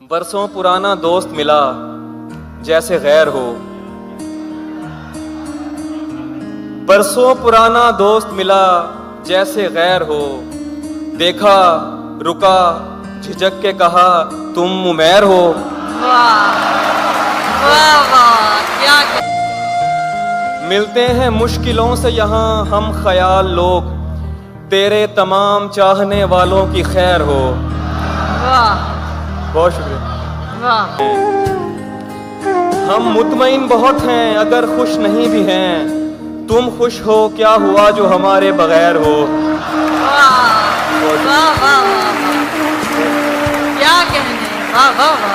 برسوں پرانا دوست ملا جیسے غیر ہو، برسوں پرانا دوست ملا جیسے غیر ہو، دیکھا رکا جھجک کے کہا تم ممیر ہو۔ کیا ملتے ہیں مشکلوں سے یہاں ہم خیال لوگ، تیرے تمام چاہنے والوں کی خیر ہو۔ واہ بہت شکریہ۔ واہ ہم مطمئن بہت ہیں اگر خوش نہیں بھی ہیں، تم خوش ہو کیا ہوا جو ہمارے بغیر ہو۔ واہ واہ واہ کیا کہنے، واہ واہ واہ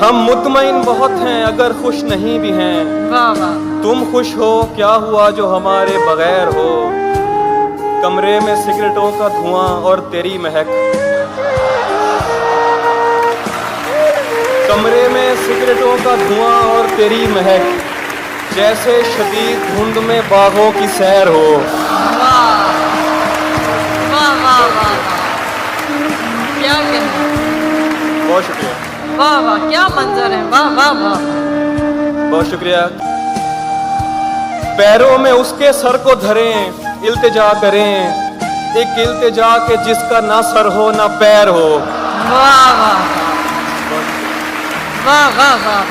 ہم مطمئن بہت ہیں اگر خوش نہیں بھی ہیں، واہ واہ تم خوش ہو کیا ہوا جو ہمارے بغیر ہو۔ کمرے میں سگریٹوں کا دھواں اور تیری مہک، کمرے میں سگریٹوں کا دھواں اور تیری مہک، جیسے شدید دھند میں باغوں کی سیر ہو۔ واہ واہ واہ واہ کیا کہنے، بہت شکریہ، واہ واہ کیا منظر ہے، واہ واہ واہ بہت شکریہ۔ پیروں میں اس کے سر کو دھریں التجا کریں، ایک التجا کے جس کا نہ سر ہو نہ پیر ہو۔ واہ واہ واہ واہ واہ